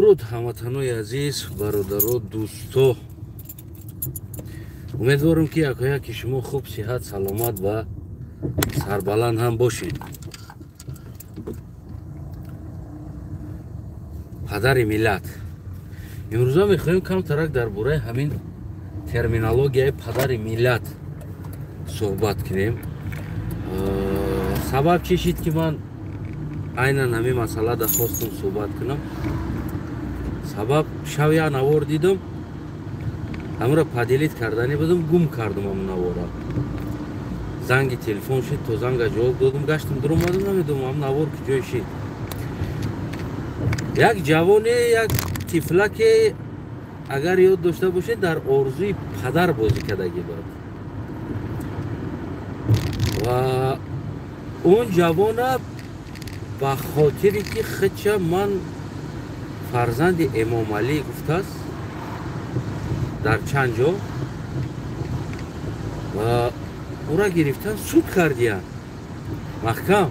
درود هموطنای عزیز، برادران، دوستان. امیدوارم که یکی شما خوب، صحت، سلامت و سربلند هم باشید. پدر ملت، امروز میخوایم کم ترک درباره همین ترمینولوژی پدر ملت صحبت کنیم. سبب چی شد که من عیناً همین مسئله را خواستم صحبت کنم. سبب شب یک نوار دیدم، همون را پدیلیت کردنی بدم، گم کردم همون نوارا. زنگ تلفن شد، تو زنگ جواب دادم، گشتم در اومدم نمیدونم همون نوار که جای شد. یک جوانی، یک طفلک اگر یاد داشته باشید در آرزوی پدر بازی کردگی بود و اون جوان به خاطری که خدشه من فرزند امام علی گفته است در چند جا و او را گرفتن سود کردیان محکم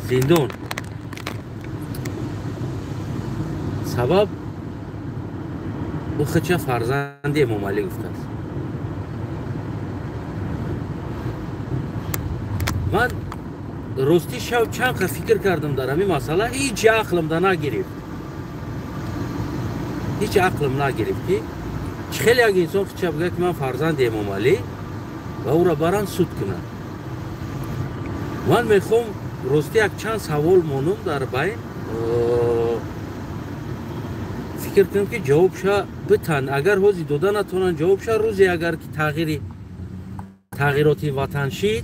زندان. سبب او خدشه فرزند امام علی گفته است. من راستی شب چند فکر کردم در همین مسئله، هیچ عقلم دا نگرفت. هیچ عقلم نگرفت که خیلی اگه انسان خدشه بگه که من فرزند امام علی و او را بران سود کنه. من میخوام راستی یک چند سوال مانم در بین فکر کنم که جوابشا بتن. اگر حوزی داده نتونن جوابشا روزی اگر که تغییراتی وطن شید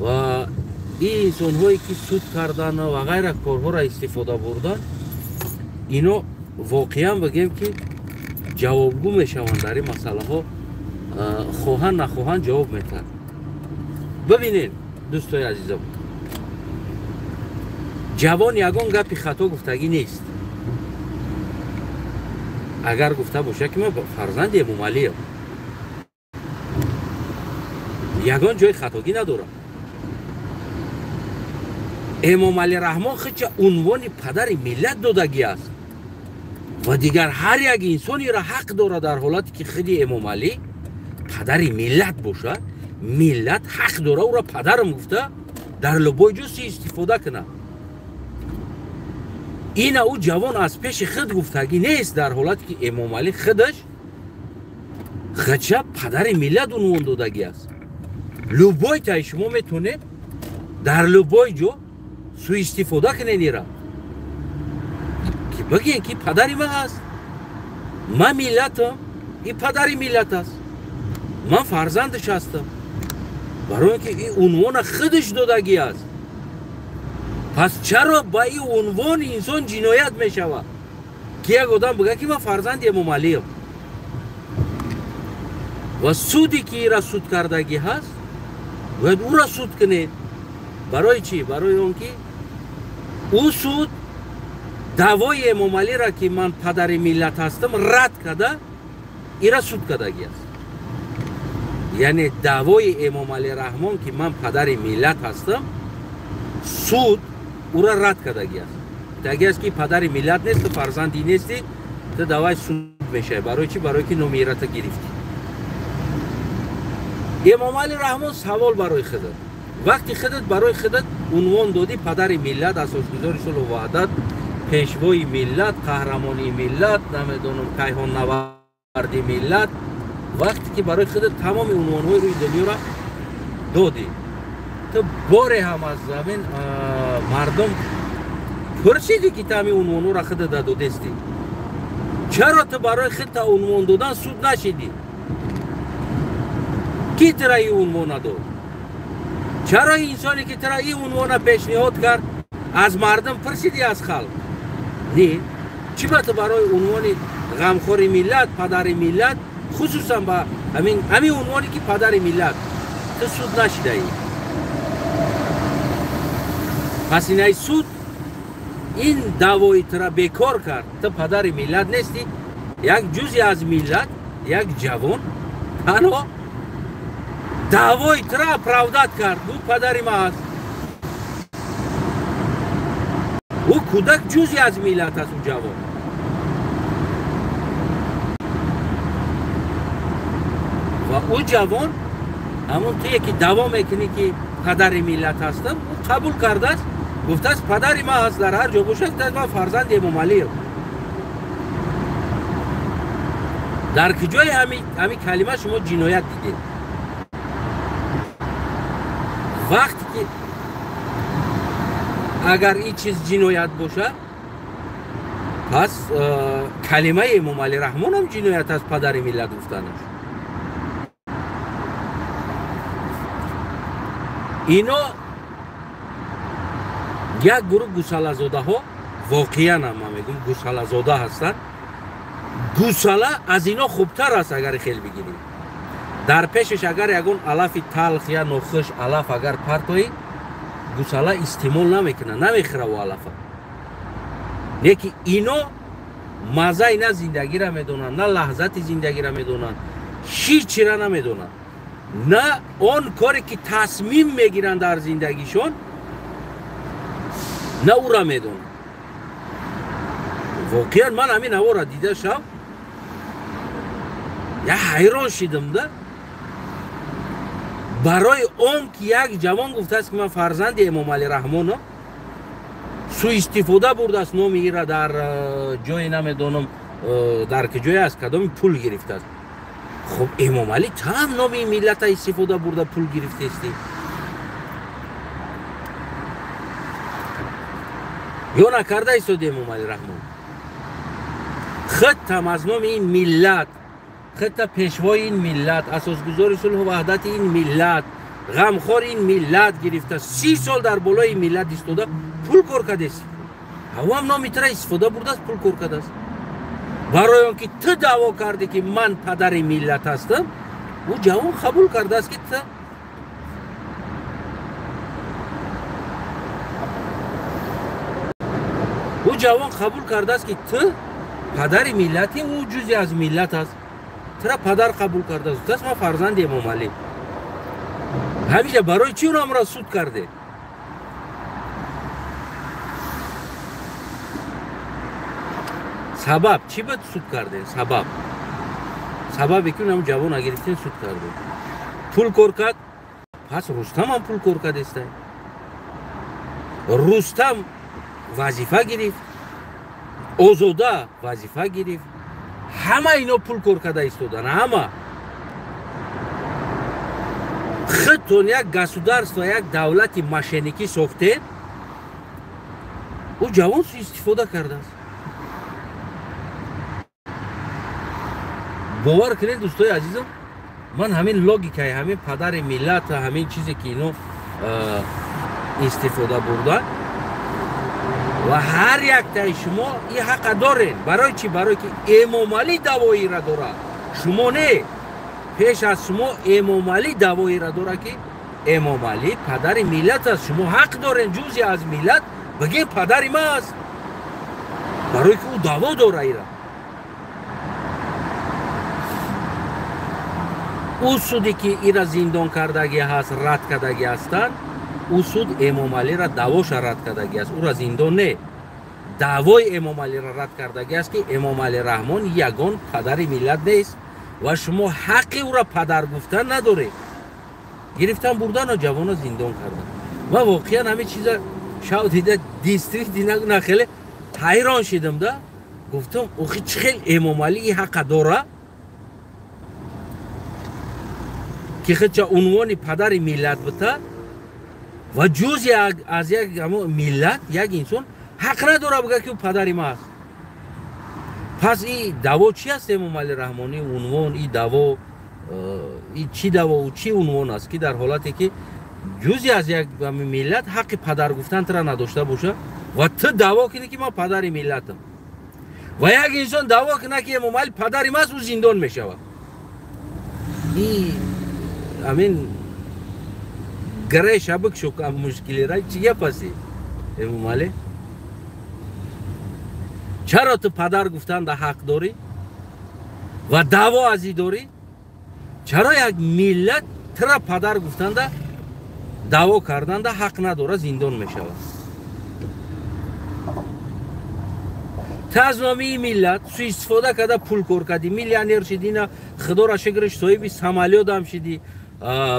و این انسان هایی که سود کردن و غیر کارها را استفاده بردن، اینو واقعا بگیم که جوابگو میشوند در این مسئله ها، خواهن نخواهن جواب میتن. ببینید دوستای عزیزم، جوان یگان گپی خطا گفتگی نیست. اگر گفته باشه که من فرزند امام علی ام، یگان جای خطاگی ندارم. امام علی رحمان خدشه عنوان پدر ملت دادگی است و دیگر هر یک انسانی را حق داره در حالتی که خودی امام علی پدر ملت باشه، ملت حق داره او را پدرم گفته در لبای جوسی استفاده کنه. این او جوان از پیش خود گفتگی نیست در حالتی که امام علی خودش خدشه پدر ملت عنوان دادگی است. لبای تا شما میتونه در لبای جو سوء استفاده کنین ایرا که بگین که پدری من هست، من ملتم، این پدری ملت است، من فرزندش هستم، برای اینکه این عنوان خودش دادگی است. پس چرا با این عنوان انسان جنایت می شود که یک آدم بگه که من فرزند امام علی ام و سودی که این را سود کردگی هست باید او را سود کنید. برای چی؟ برای اون که او سود دعوای امام علی را که من پدر ملت هستم رد کرده، این را سود کردگی است. یعنی دعوای امام علی رحمان که من پدر ملت هستم سود او را رد کردگی است. دیگه است که پدر ملت نیست، فرزندی نیستی، تو دعوای سود میشه. برای چی؟ برای که نمیرت گرفتی. امام علی رحمان سوال برای خودت، وقتی خودت برای خودت عنوان دادی پدر ملت، اساسگزار صلح و وحدت، پیشوای ملت، قهرمانی ملت، نمیدونم کیهان نورد ملت، وقتی که برای خودت تمام عنوان‌های روی دنیا را دادی، تو باره هم از زمین مردم پرسیدی که تمام عنوان‌ها را خودت دادستی. چرا تو برای خودت عنوان دادن سود نشدی؟ کی ترا این عنوان داد؟ چرا انسانی که ترا این عنوان پیشنهاد کرد از مردم پرسیدی، از خلق؟ نه، چی با تو برای عنوان غمخوار ملت، پدر ملت، خصوصا با همین عنوانی که پدر ملت تو سود نشیده ای؟ پس این سود این دعوای ترا بیکار کرد. تو پدر ملت نیستی، یک جزی از ملت، یک جوان تنها دعوای ترا اپرودت کرد او پدری ما هست. او کودک جزی از ملت است. او جوان او جوان همون توی که دوا میکنی که پدر ملت هستم او قبول کرده است، گفته است پدر ما هست، در هر جا باشه من فرزند امام علی ام. در کجای همین کلمه شما جنایت دیدید؟ وقتی که اگر این چیز جنایت باشه پس کلمه امام علی رحمان هم جنایت است، پدر ملت گفتنش. اینا یک گروه گوساله زاده ها واقعا هم میگم گوساله زاده هستن. گوساله از اینا خوبتر است اگر خیلی بگیریم. در پیشش اگر یگون علف تلخ یا نخش علف اگر پرتوی گوساله استعمال نمیکنه، نمیخوره و علف. لیکن اینا مزه اینا زندگی را میدونن، نه لحظت زندگی را میدونن، هیچی را نمیدونن، نه آن کاری که تصمیم میگیرن در زندگیشون نه او را میدونن. واقعا من همین هوا را دیده شم یا حیران شدم ده. برای اون که یک جوان گفته است که من فرزند امام علی رحمان هم سو استفاده برده است، نام ایره در جای نمیدونم در که جای است کدام پول گرفته است. خب امام علی تا هم نام این ملت استفاده برده پول گرفته استی؟ یا نکرده ایستاد امام علی رحمان؟ خط هم از نام این ملت، خط پیشوای این ملت، اساسگذار صلح و وحدت این ملت، غمخوار این ملت گرفته 30 سال در بالای ملت ایستاده پول کار کرده است. هوا هم نمیتونه استفاده برده است، پول کار کرده است. برای آنکه تو دعوا کرده که من پدر ملت هستم، او جوان قبول کرده است که تو او جوان قبول کرده است که تو پدر ملتی، او جزی از ملت است. ترا پدر قبول کرده است، تو ما فرزند امام علی. همیشه برای چی اونم را سود کرده؟ سبب چی بود سود کرده؟ سببی که اونم جوان گرفتین سود کرده. پول کار کرد، پس رستم هم پول کار کرده است. رستم وظیفه گرفت، آزاده وظیفه گرفت، همه اینا پول کار کرده ایستادن. همه خودتون یک گسودرس و یک دولت مشینیکی ساخته، او جوان سو استفاده کرده است. باور کنید دوستای عزیزم، من همین لوگیکای همین پدر ملت همین چیزی که اینو استفاده بردن و هر یک تای شما این حق دارین. برای چی؟ برای که امام علی دعوایی را داره، شما نه. پیش از شما امام علی دعوایی را داره که امام علی پدر ملت است. شما حق دارین جزی از ملت بگین پدر ما است، برای که او دعوا داره. ایرا او سودی که ایرا زندان کردگی هست، رد کردگی هستن، او سود امام علی را دعواش رد کردگی است، او را زندان نه. دعوای امام علی را رد کردگی است که امام علی رحمان یگان پدر ملت نیست و شما حقی او را پدر گفتن نداره. گرفتن بردن و جوان را زندان کردن. و واقعا همه چیزا شاید دیده دیستریکت دیده خیلی حیران شدم ده. گفتم اوخی چه خیلی امام علی حق داره که خیلی عنوان پدر ملت بته و جزی از یک ملت یک انسان حق نداره بگه که پدر ما است. پس این دعوا چی است امام علی رحمانی؟ عنوان این دعوا این چی دعوا و چی عنوان است که در حالتی که جزی از یک ملت حق پدر گفتن ترا نداشته باشه و تو دعوا کنی که ما پدر ملتم و یک انسان دعوا کنه که امام علی پدر ما است، او زندان میشود. این همین گره شبک شو کم مشکلی را چیه پسی امام علی؟ چرا تو پدر گفتن ده حق داری و دعوا ازی داری؟ چرا یک ملت ترا پدر گفتن ده دعوا کردن ده حق نداره، زندان میشود؟ از نامی ملت سوء استفاده کرده پول کار کردی میلیونر شدی نه خدا را شکرش صاحب سمالیات هم شدی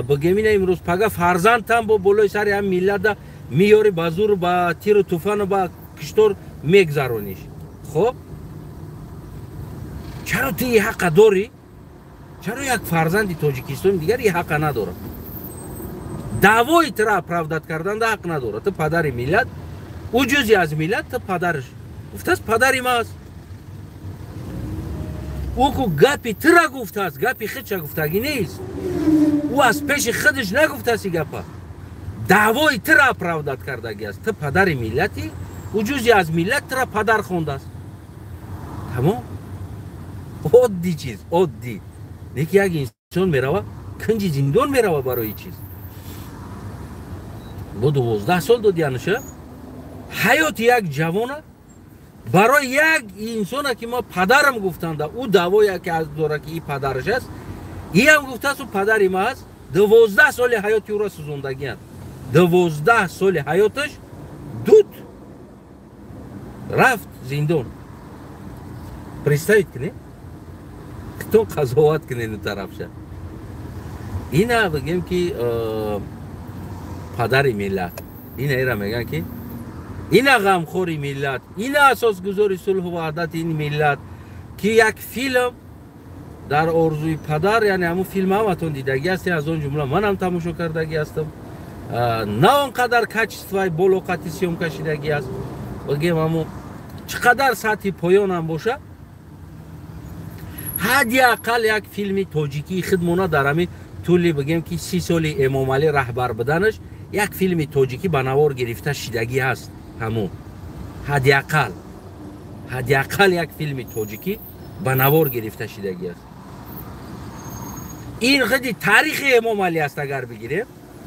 بگمینه امروز پگه فرزند هم با بالای سر هم ملت میاری بازور با تیر و طوفان و با کشتور میگذرونیش خب چرا تو این حق داری؟ چرا یک فرزند تاجیکستان دیگر این حق نداره؟ دعوای تو را اپرافداد کردن ده حق نداره. تو پدر ملت او جزی از ملت تو پدرش گفته است پدری ما است او که گپی تو را گفته است گپی خودش گفتگی نیست او از پیش خودش نگفته است گپا دعوای تو را اپرافداد کردگی است تو پدر ملتی او جزی از ملت تو را پدر خونده است تمام عادی چیز عادی نیکی یک انسان میروه کنجی زندان میروه برای چیز با 12 سال دادیانشه حیات یک جوانه برای یک انسانه که ما پدرم گفتند او دعوایی که از داره که این پدرش است این هم گفته است و پدری ما است 12 سال حیاتی او را سوزوندگی هست 12 سال حیاتش دود رفت زندان پرستایید کنی کتون قضاوت کنی این طرف شد اینا بگیم که پدر ملت این ایره میگن که اینا غمخوری ملت اینا اساس گذاری صلح و وحدت این ملت که یک فیلم در آرزوی پدر یعنی همون فیلم همتون دیدگی هستی از اون جمله من هم تماشا کردگی هستم نه اونقدر کچستوی بلوقتی سیوم کشیدگی هست بگیم همون چقدر سطحی پایان هم باشه حداقل یک فیلم تاجیکی خدمونه در همین طولی بگیم که 30 سال امام علی رهبر بدنش یک فیلم تاجیکی به نوار گرفته شدگی هست همون حداقل یک فیلم تاجیکی به نوار گرفته شدگی است این خیلی تاریخ امام علی است اگر بگیریم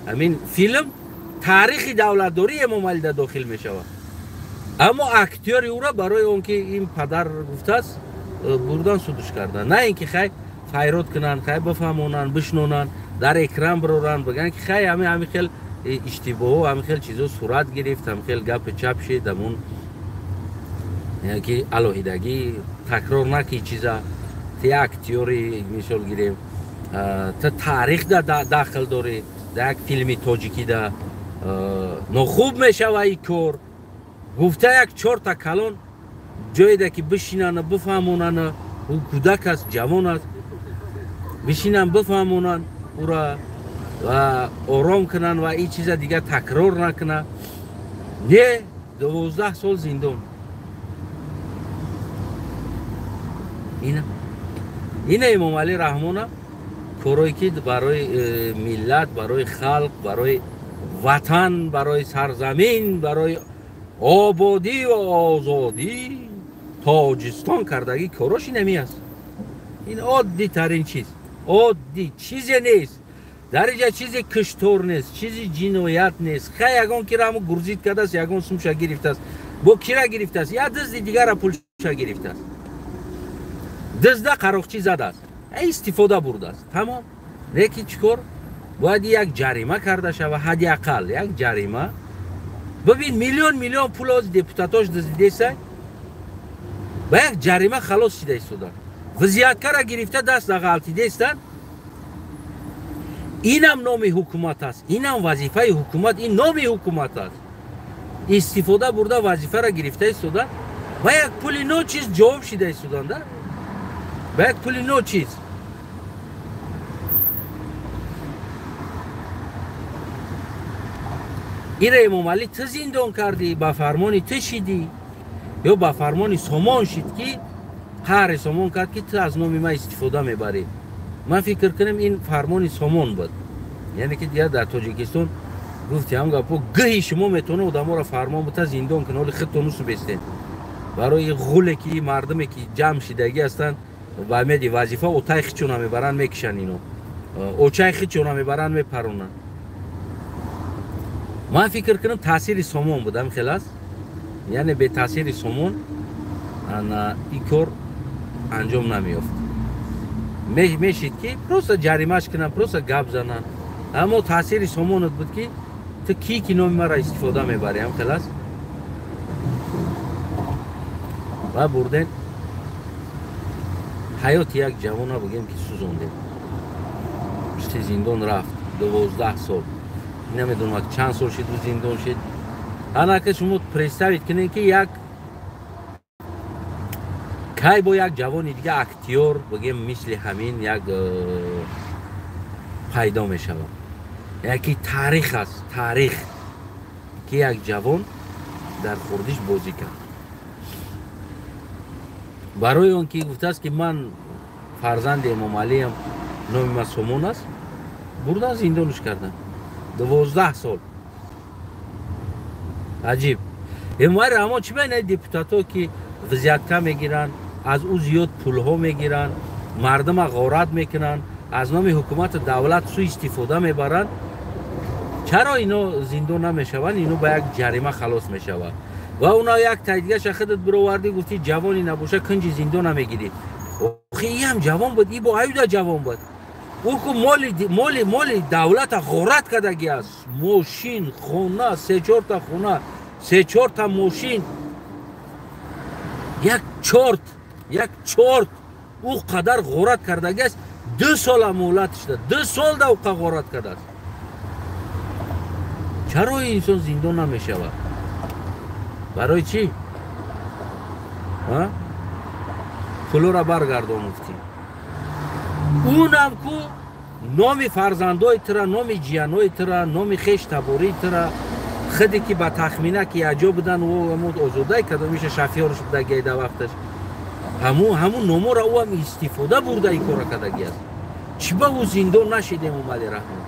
همین فیلم تاریخ دولتداری امام علی در داخل می شود اما اکتیور او را برای اون که این پدر گفته است بردن سودش کردن نه اینکه خیلی خیرات کنن خیلی بفهمونن بشنونن در اکرام برورن بگن که خیلی همین خیلی اشتباه و همین خیلی چیزا صورت گرفت همین خیلی گپ چپ شد دمون یعنی که الوهیدگی تکرار نکی چیزا تی اکتیوری مثال گیریم تا تاریخ داخل داره در یک فیلمی تاجیکی دا نخوب میشه و ای کار گفته یک 4 تا کلان جایی ده که بشینن بفهمونن او کودک است جوان است بشینن بفهمونن او را و آرام کنن و این چیز دیگه تکرار نکنن نه 12 سال زندان اینه امام علی رحمانه کارایی که برای ملت برای خلق برای وطن برای سرزمین برای آبادی و آزادی تاجستان کردگی کاراش نمی است این عادی ترین چیز عادی چیزی نیست در اینجا چیزی کشتور نیست چیزی جنایت نیست خیلی یگان که را همون گرزید کرده است یگان سومشا گرفته است با کی را گرفته است یا دزد دیگر را پولشا گرفته است دزده قراقچی زده است استفاده برده است تمام لیکن چیکار باید یک جریمه کرده شود حداقل یک جریمه ببین میلیون پول از دپوتاتاش دزدیده است با یک جریمه خلاص شده ایستادن وضعیتکار را گرفته دست در غلطیده استن اینم نام حکومت است اینم وظیفه حکومت این نام حکومت است استفاده برده وظیفه را گرفته ایستادن با یک پول نو چیز جواب شده ایستادن ده با یک پول نو چیز این را امام علی تو زندان کردی با فرمانی تو شدی یا با فرمانی سامان شد که هر سامان کرد که تو از نام ما استفاده میبری من فکر کنم این فرمانی سامان بود یعنی که دیگه در تاجیکستان گفتی هم گفت گهی شما میتونه و دما را فرمان بوده زندان کنه ولی خودتون نسو بستین برای غوله که مردمی که جمع شدگی هستن و امیدی وظیفه اوتای خیچونا میبرن میکشن اینو اوچای خیچونا میبرن میپرونن من فکر کنم تاثیر سامان بودم خلاص یعنی به تاثیر سامان این کار انجام نمیافت میشید که پروسا جریمهش کنن پروسا گپ زنن اما تاثیر سامانت بود که تو کی نام مرا استفاده میبری هم خلاص و و بردن حیات یک جوان ها بگیم که سوزونده پشت زندان رفت 12 سال نمیدونم چند سال شد و زندان شد انا که شما پرستوید کنین که یک کی با یک جوان دیگه اکتیور بگیم مثل همین یک پیدا می شود یکی تاریخ است تاریخ که یک جوان در خوردش بازی کرد برای اون که گفته است که من فرزند امام علی ام نام من سمون است بردن زندانش کردن 12 سال عجیب امام رحمان چی بین دیپوتات ها که وزیتکا میگیرن از او زیاد پول ها میگیرن مردم غارت میکنن از نام حکومت دولت سوء استفاده میبرن چرا اینا زندان نمیشون اینو با یک جریمه خلاص میشود و اونا یک تاییدیه شخصت برآوردی گفتی جوانی نباشه کنج زندان نمیگیری آخه این هم جوان بود این با ایودا جوان بود او که مال دولت غارت کردگی است ماشین خونه 3-4 تا خونه 3-4 تا ماشین یک چرت او قدر غارت کردگی است 2 سال مهلتش داد 2 سال دا او غارت کرده است چرا این انسان زندان نمیشود برای چی پولو را برگردان مفتی اونم کو نام فرزندای ترا نام جیانای ترا نام خیش تباری ترا خودی که با تخمینه که اجا بدن و امود آزاده کرده میشه شفیارش بده گیده وقتش همون نامو را او هم استفاده برده ای کار کردگی است چی با او زندان نشیدیم اومده رحمان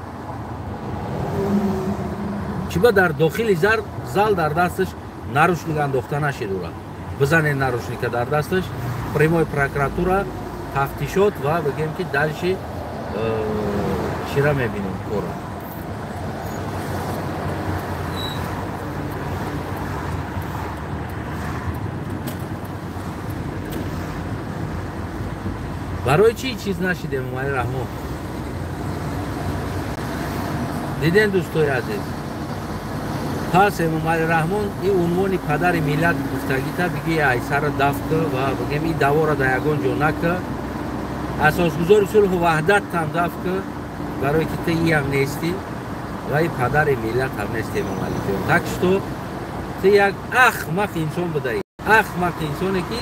چی با در داخل زال در دستش نروشنیک انداخته نشید او را بزنه نروشنیک در دستش پریمای پروکراتورا تفتیشات و بگیم که درش چی را میبینیم کارا برای چی چیز نشیده امام علی رحمان دیدین دوستای عزیز پس امام علی رحمان این عنوان پدر ملت گفتگی تا بگه ایسر دفت و بگیم این دوا را در یگان جا نکه اساسگزار صلح و وحدت هم دفت که برای که تا ای هم نیستی و این پدر ملت هم نیستی امام علی جان تکش تو یک احمق انسان بدهی احمق انسانی که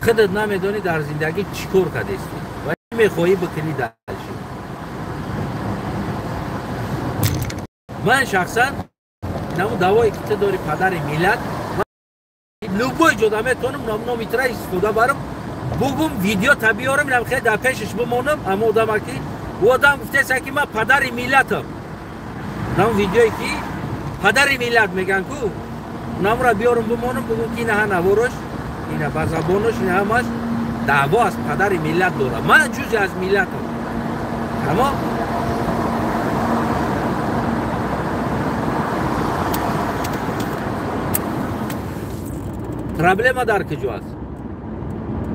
خودت نمیدانی در زندگی چیکار کرده استی و میخواهی بکنی درشی من شخصا نمو دوایی که تو داری پدر ملت لوگوی جدا میتونم نام ایتره استفاده برم بگم ویدیو تبیارم اینم خیلی در پیشش بمانم اما آدم که او آدم گفته که من پدر ملتم نام ویدیوی که پدر ملت میگن کو نام را بیارم بمانم بگم که اینه ها نوارش اینه با زبانش اینه همش دعوا از پدر ملت دارم من جزی از ملتم اما پرابلم در کجا است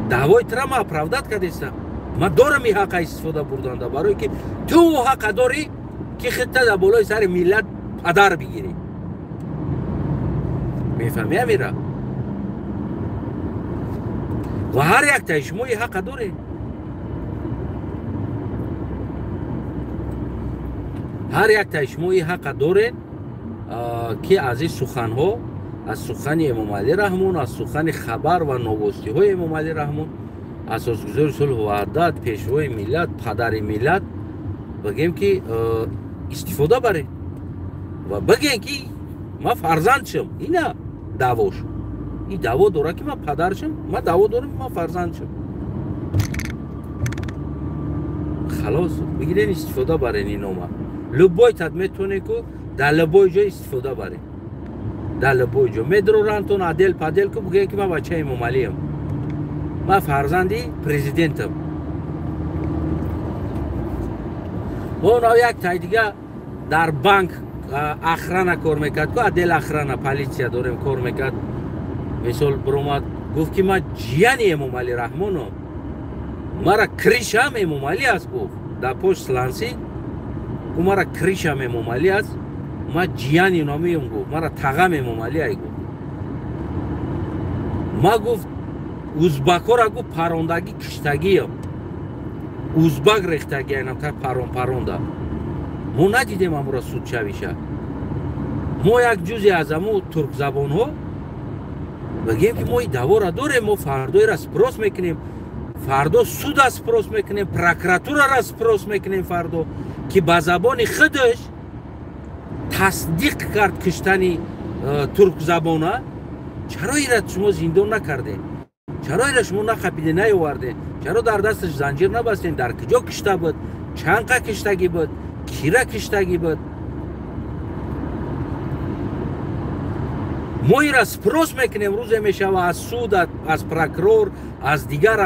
دعوای ترا ما اپرودت کردیستم ما دارم این حق استفاده بردن برای که تو حق داری که خطه در بالای سر ملت پدر بگیری میفهمی امیره و هر یک تا شما این حق داری هر یک تا شما این حق داری که از این سخن ها از سخن امام علی رحمان از سخن خبر و نواستی های امام علی رحمان اساسگزار صلح و وحدت پیشوای ملت پدر ملت بگیم که استفاده بره و بگیم که ما فرزند شم اینه دعواش این دعوا داره که ما پدر شم ما دعوا دارم ما فرزند شم خلاص بگیرین استفاده بره این نامه لبای تد میتونه که در لبای جا استفاده بره در لبای جا میدرورن عدل پدل که بگه که من بچه امام علی ام من فرزندی پرزیدنتم و اونا یک تای دیگه در بانک اخرانه کار میکرد که عدل اخرانه پلیسیا داریم کار میکرد مثال برومد گفت که من جیانی امام علی رحمانم مرا کریشم امام علی است گفت در پشت سلانسی و مرا کریشم امام علی است ما جیانی نامیم گفت مرا تغم امام علی ای گفت ما گفت узбакора гу парондагӣ киштагием узбак рехтаги айнамтар паронда мо надидем амура судшавиша мо як ҷузе аз аму туркзабонҳо бигем ки мо давора дорем мо фардоира спрос мекунем фардо суда спрос мекунем прокуратурара спрос мекунем фардо ки ба забони худаш тасдиқ кард киштани туркзабона чаро ира шумо зиндон накардем чаро ира шумо нахапиде наёвардем чаро дар дасташ занҷир набастем дар куҷо кишта буд чанқа киштагӣ буд кира киштагӣ буд мо ира спрос мекунем рӯзе мешава аз суд аз прокурор аз дигар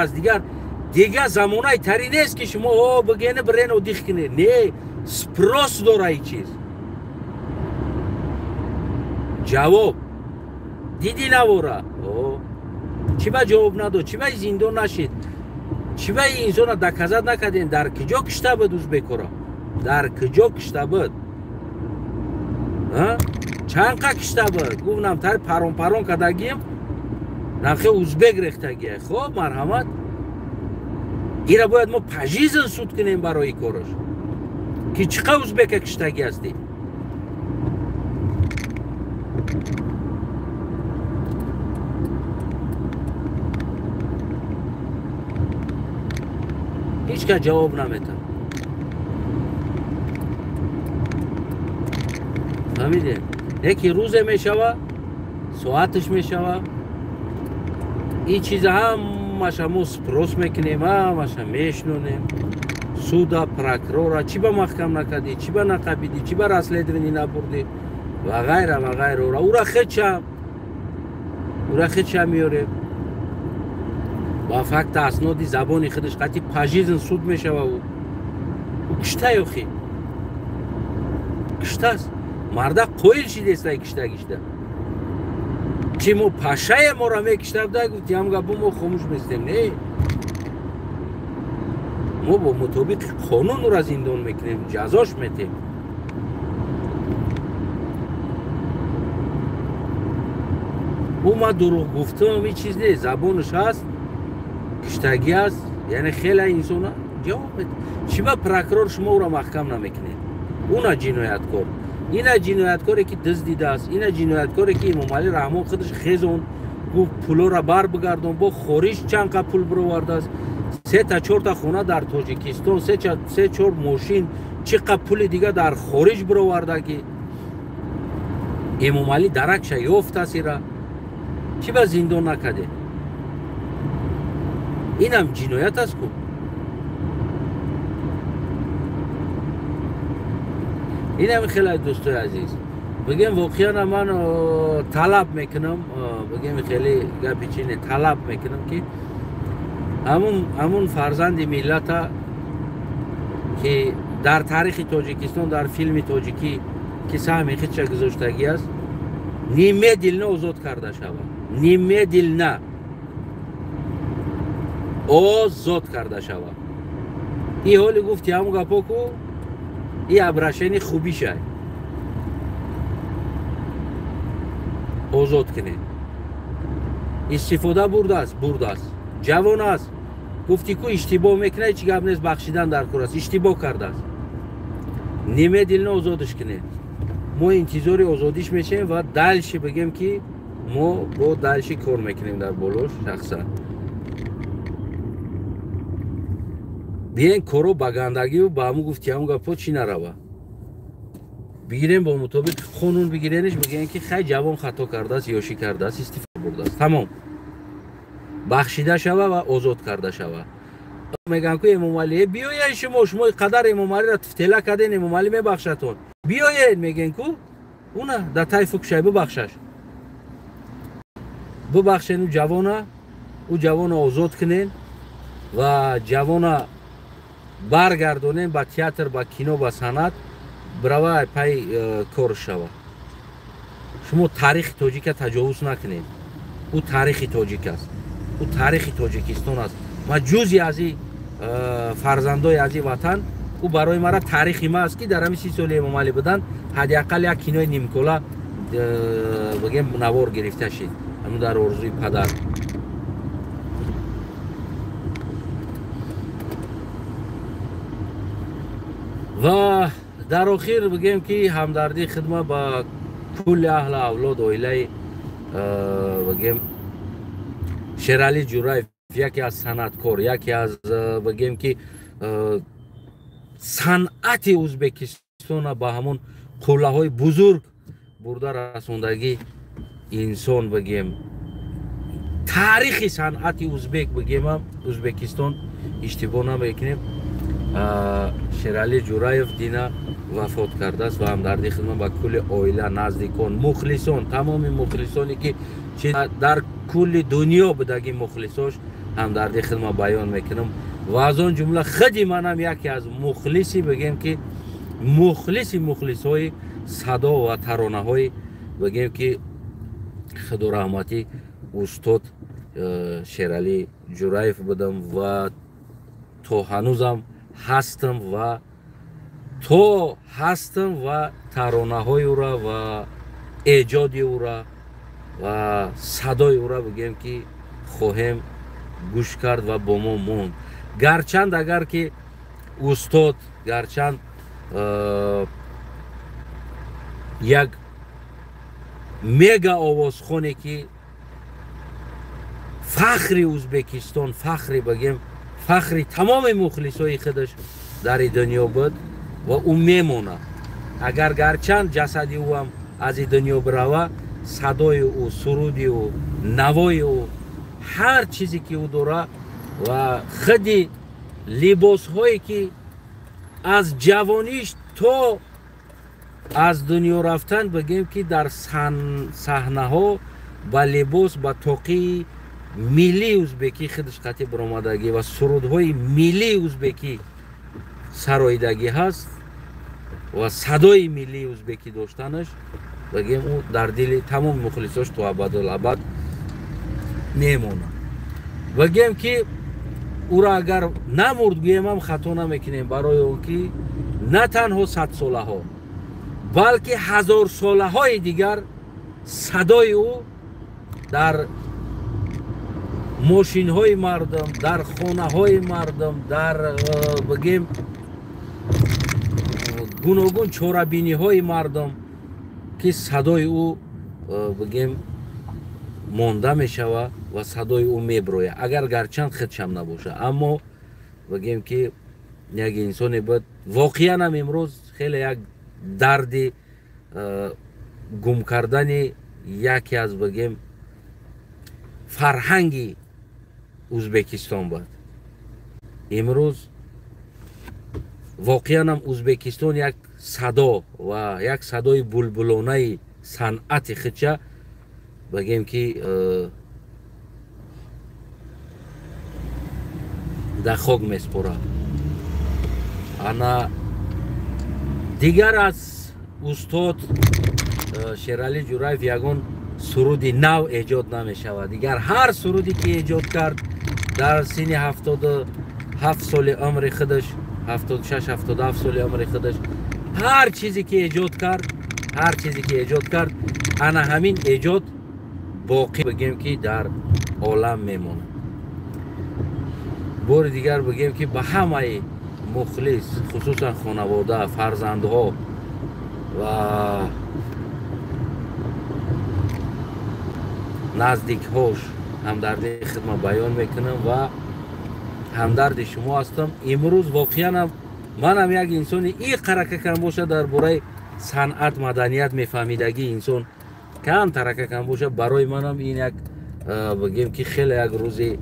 дигар замонаи тари нест ки шумо бигене бирену дих кунед не спрос дора и чиз ҷавоб диди навора чӣ ба ҷавоб надод чӣ ба зиндон нашид чӣ ба инсона доказат накардем дар куҷо кишта буд узбекора дар куҷо кишта буд чанқа кишта буд гуфтам тар парон кардагием нахе узбек рехтагия хоб марҳамат ира бояд мо пажизн суд кунем барои кораш ки чӣ қа узбека киштагӣ ҳастӣ ҳеҷ кас ҷавоб наметад фаҳмидем яки рӯзе мешава соаташ мешава ин чиза ҳамаша мо спрос мекунем ҳамаша мешнонем суда прокурора чӣ ба маҳкам накардӣ чӣ ба нақабидӣ чӣ ба расследованӣ набурдӣ ва ғайра ура хечам меёрем ба факта асноди забони худаш қати пажизн суд мешава ӯ киштаёхи киштаст марда қоил шидестай киштагишта чи мо пашае моро мекиштавда гуфти ҳам гапу мо хомӯш местем не мо бо мутобиқи қонун ӯра зиндон мекунем ҷазош метем ӯ ма дурӯғ гуфтам ин чиз нест забонаш ҳаст киштагӣ аст яъне хеле инсона ҷавоб мед чӣ ба прокурор шумо ӯро маҳкам намекунед уна ҷинояткор ина ҷинояткоре ки дӯст дидааст ина ҷинояткоре ки эмомалӣ раҳмон худаш хезон гуфт пулора бар бигардон бо хориҷ чанқа пул бировардааст 3-4 хона дар тоҷикистон 3-4 мошин чӣ қа пули дига дар хориҷ бировардаги эмомалӣ даракша ёфтааст ира чӣ ба зиндон накарде инам ҷиноят аст ку инам хеле дӯстои азиз бигем воқеан ман талаб мекунам бигем хеле гапи чине талаб мекунам ки ҳамун фарзанди миллата ки дар таърихи тоҷикистон дар филми тоҷикӣ ки саҳми худша гузоштагӣ аст немедлно озод карда шавад немедлно озод карда шавад ин ҳоли гуфти ҳамун гапо ку ин обрашени хубишай озод кунед истифода бурдааст ҷавон аст гуфти ку иштибоҳ мекунад ҳеҷ гап нест бахшидан дар кор аст иштибоҳ кардааст немедлно озодиш кунед мо интизори озодиш мешавем ва дальше бигем ки мо бо дальше кор мекунем дар болош шахсан биен коро ба гандагию ба ҳамун гуфти ҳамун гапо чӣ нарава бигирем бо мутобиқи қонун бигирениш бигӯем ки хай ҷавон хато кардааст ёшӣ кардааст истифода бурдааст тамом бахшида шава ва озод карда шава мегӯям ки эмомалӣ биёед шумо қадар эмомалиро туфтела карден эмомалӣ мебахшатон биёед мегӯем ку уна да тайфу кушай бибахшен ӯ ҷавона озод кунен ва ҷавона баргардонен ба театр ба кино ба санъат бирава пай кор шава шумо таърихи тоҷика таҷовуз накунед ӯ таърихи тоҷик аст ӯ таърихи тоҷикистон аст ва ҷузъи аз ин фарзандои аз ин ватан ӯ барои мара таърихи ма аст ки дар ҳамин 30 соли эмомалӣ будан ҳадиақал як кинои нимкола бигем навор гирифта шид ҳамун дар орзуи падар و در آخر بگیم که همدردی خدمت با کل اهل اولاد اویله بگیم شیرالی جورایف، یکی از صنعتکار، یکی از بگیم که صنعت ازبکستان با همون قله های بزرگ برده رسوندگی انسان بگیم تاریخ صنعت ازبک بگیم ازبکستان اشتباه نمیکنیم. شیرالی جورایف دینا وفات کرده است و همدردی خدمت با کل اویله، نزدیکان، مخلصان، تمام مخلصانی که در کل دنیا بدگی مخلصاش همدردی خدمت بیان میکنم و از آن جمله خودی منم یکی از مخلصی بگیم که مخلص های صدا و ترانه های بگیم که خدا رحمتی استاد شیرالی جورایف بودم و تا هنوزم هستم و ترانه های او را و ایجاد او را و صدای او را بگیم که خواهیم گوش کرد و با ما موند. گرچند اگر که استاد گرچند یک میگا آوازخوانی که فخر ازبکستان، فخر بگیم فخر تمام مخلصای خودش در دنیا بود و او میمونه. اگر گرچند جسدی او هم از دنیا بروه، صدای او، سرودی او، نوای او، هر چیزی که او داره و خودی لباس هایی که از جوانیش تا از دنیا رفتن بگیم که در صحنه ها با لباس با توقی ملی ازبکی خودش قطعی برآمدگی و سرودهای ملی ازبکی سرایدگی هست و صدای ملی ازبکی داشتنش بگیم او در دل تمام مخلصاش تو ابدالابد میمونه. بگیم که او را اگر نمرد گویم هم خطا نمیکنیم، برای اون که نه تنها 100 ساله ها بلکه 1000 ساله های دیگر صدای او در ماشین های مردم، در خانه های مردم، در بگیم گوناگون چاره‌بینی های مردم که صدای او بگیم مانده می شود و صدای او می بروید، اگر گرچند خودشم نباشه. اما بگیم که یک انسانی بود واقعا هم امروز خیلی یک درد گم کردن یکی از بگیم فرهنگی ازبکستان بود. امروز واقعا هم ازبکستان یک صدا و یک صدای بلبلانه صنعت خودشه بگیم که در خاک میسپره. انا دیگر از استاد شیرالی جورایف یگان سرودی نو ایجاد نمی شود. دیگر هر سرودی که ایجاد کرد در سن 77 سال عمر خودش، 76 77 سال عمر خودش، هر چیزی که ایجاد کرد انا همین ایجاد باقی بگیم که در عالم میمونه. بار دیگر بگیم که به همه مخلص خصوصا خانواده، فرزندها و نزدیکهاش همدردی خدمت بیان میکنم و همدرد شما هستم. امروز واقعا من هم یک انسان این قرقه کم باشه در برای صنعت مدنیت میفهمیدگی انسان کم ترکه کم باشه، برای منم این یک بگیم که خیلی یک روزی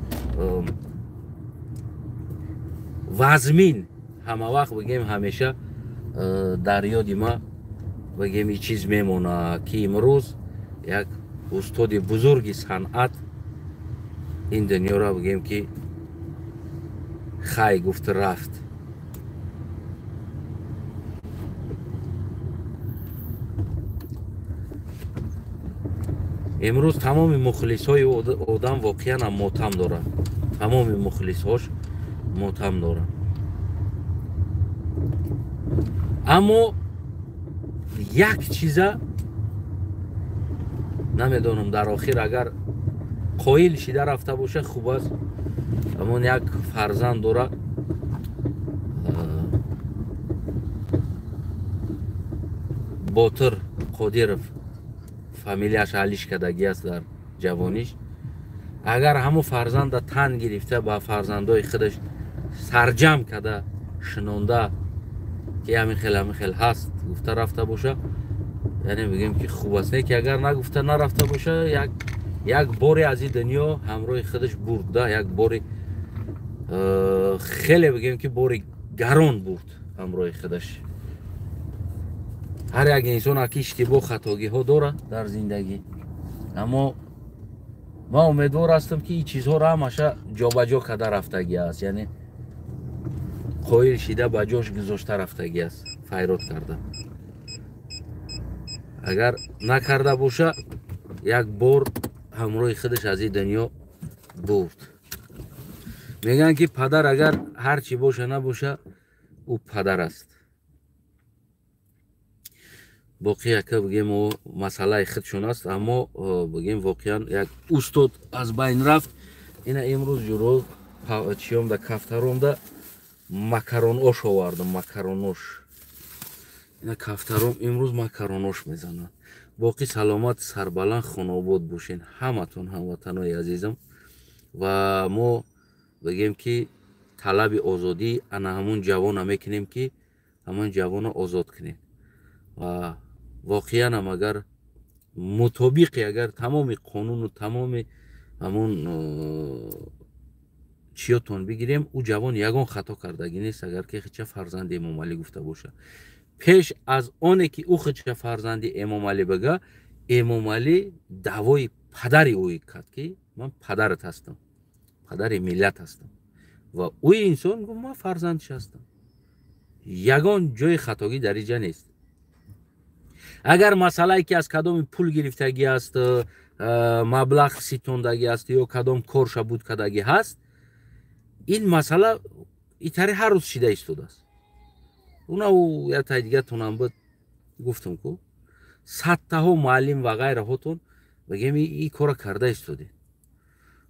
وزمین همه وقت بگیم همیشه در یاد ما بگیم این چیز میمونه که امروز یک استاد بزرگی صنعت این دنیا را بگیم که خی گفت رفت. امروز تمام مخلص های آدم واقعا ماتم دارن، تمام مخلص هاش ماتم دارن. اما یک چیزه نمیدونم در آخر اگر قایل شده رفته باشه خوب است. اما یک فرزند داره Ботир Қодиров фамилияш алиш кадаги аст дар ҷавониш. Агар ҳамон фарзанда тан гирифта ба фарзандои худаш сарҷам када шинонда ки ҳамин хел ҳаст гуфта рафта боша, яъне бигем ки хуб аст, не ки агар нагуфта нарафта боша, як боре аз ин дунё ҳамроҳи худаш бурда, як бори хеле бигем ки бори гарон бурд ҳамроҳи худаш. ҳар як инсон аки иштибоҳ хатогиҳо дорад дар зиндагӣ, аммо ман умедвор ҳастам ки ин чизҳоро ҳамаша ҷобаҷо када рафтагӣ аст, яъне қоил шида ба ҷош гузошта рафтагӣ аст, файрод карда. агар накарда боша, як бор ҳамроҳи худаш аз ин дунё бурд. мегӯянд ки падар агар ҳар чӣ боша набоша, ӯ падар аст. боқӣ яка бигем масъалаи худшон аст, аммо бигем воқеан як устод аз байн рафт. ина имрӯз ҷуро чиёмда кафтаромда макаронош овардам, макаронош. ина кафтаром имрӯз макаронош мезанад. боқӣ саломат сарбаланд хонобод бошен ҳаматон, ҳамватанои азизам. ва мо бигем ки талаби озодӣ ана ҳамон ҷавона мекунем ки ҳамон ҷавона озод кунем. ва воқеан ҳам агар мутобиқи агар тамоми қонуну тамоми ҳамон чиётон бигирем, ӯ ҷавон ягон хато кардагӣ нест, агар ки хича фарзанди Эмомалӣ гуфта боша. пеш аз оне ки ӯ хича фарзанди Эмомалӣ бага, Эмомалӣ даъвои падари ӯ кард ки ман падарат ҳастам, падари миллат ҳастам. ва ӯ инсон гуфт ман фарзандиш ҳастам. ягон ҷои хатогӣ дар ин ҷа нест. агар масъалае ки аз кадоми пул гирифтагӣ аст, маблағ ситондагӣ аст ё кадом кор шабуд кардагӣ ҳаст, ин масъала итари ҳар рӯз шида истодааст. унаву ятаи дигатонам буд гуфтам ку садтаҳо муаллим ва ғайраҳотон бигем ин кора карда истодед.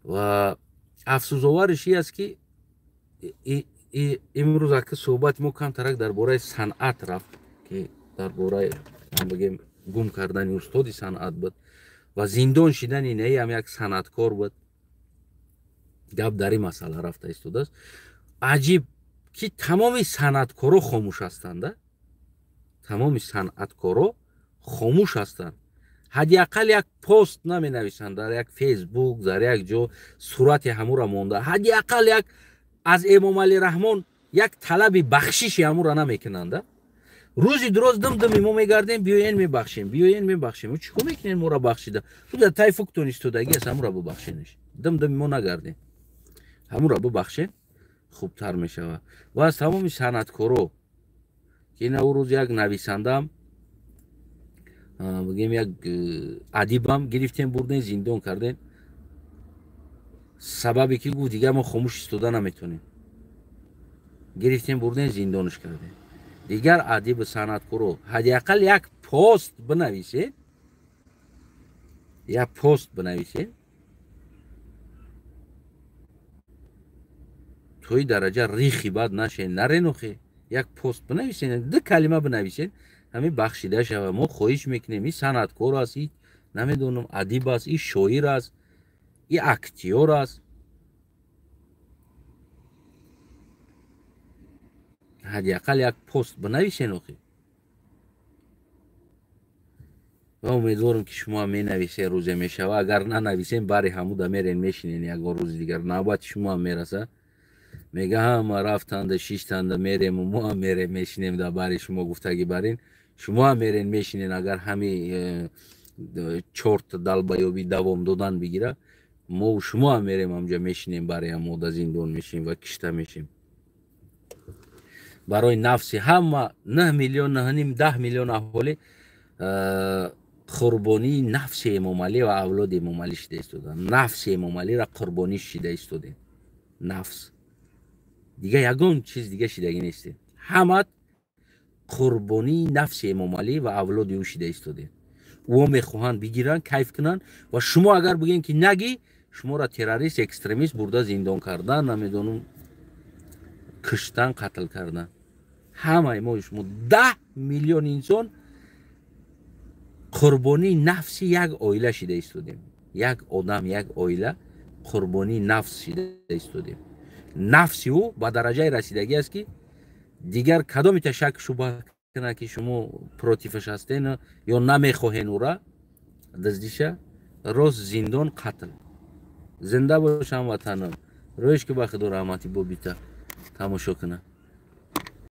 ва афсӯзовариш ин аст ки имрӯз ака суҳбати мо камтарак дар бораи санъат рафт, ки дар бораи бигем гум кардани устоди санъат буд ва зиндон шидани наи ҳам як санъаткор буд. гап дар ин масъала рафта истодааст. аҷиб ки тамоми санъаткоро хомӯш ҳастанд, тамоми санъаткоро хомӯш ҳастанд. ҳадиақал як пост наменависанд дар як фейсбук, дар як ҷо сурати ҳамура монда. ҳадиақал як аз Эмомалӣ Раҳмон як талаби бахшиши ҳамура намекунанд. рӯзи дуроз димдими мо мегардем, биёен мебахшем, биёен мебахшем. чӣ кор мекунем моро бахшида? худ тай фуктон истодагӣ аст, ҳамура бибахшенеш. димдими мо нагардем, ҳамура бибахшем, хубтар мешавад. ва аз тамоми санъаткоро ки ина ӯ рӯз як нависандам, бигем як адибам гирифтем, бурдем зиндон кардем. сабабе ки гуфт дигар мо хомӯш истода наметонем. гирифтем, бурдем зиндонш кардем. дигар адибу санъаткоро ҳадиақал як пост бинависен, як пост бинависен, то ин дараҷа рихи бад нашен, наренохе. як пост бинависен, ду калима бинависен, ҳамин бахшида шава. мо хоҳиш мекунем, ин санъаткор аст, ин намедонам адиб аст, ин шоир аст, ин актёр аст. ҳадиақал як пост бинависен охир. ва умедворам ки шумо ҳам менависен, рӯзе мешава. агар нанависен, бари ҳамуда мерен мешинен, ягон рӯзи дигар навбати шумо ҳам мераса. мега ҳама рафтанда шиштанда мерему, мо ҳам мерем мешинем дар бари шумо гуфтагӣ барин. шумо ҳам мерен мешинен, агар ҳами чорт далбаёбӣ давом додан бигира, мо шумо ҳам мерем ҳамҷа мешинем, бари ҳамода зиндон мешим ва кишта мешим. барои нафси ҳама 9 миллион 9.5 10 миллион аҳолӣ қурбонии нафси Эмомалӣ ва авлоди Эмомалӣ шида истоданд. нафси Эмомалиро қурбонӣ шида истодем. нафс дигар ягон чиз дига шидагӣ нестем. ҳамат қурбонии нафси Эмомалӣ ва авлоди ӯ шида истодем. ӯ мехоҳанд бигиранд, кайф кунанд ва шумо агар бигем ки нагӣ, шуморо террорист, экстремист бурда зиндон кардан, намедонам куштан, қатл кардан. ҳамаи мо шумо 10 миллион инсон قربانی نفسی یک اویله شده ایستادیم. یک آدم یک اویله قربانی نفس شده ایستادیم. نفسی او به درجه رسیدگی است که دیگر کدام شک شبهه کنه که شما پروتیفش هستین یا نمیخواهین او را دزدیشه. روز زندان قتل. زنده باشم وطنم. رویش که با خدا رحمتی بو بیتا تماشا کنه.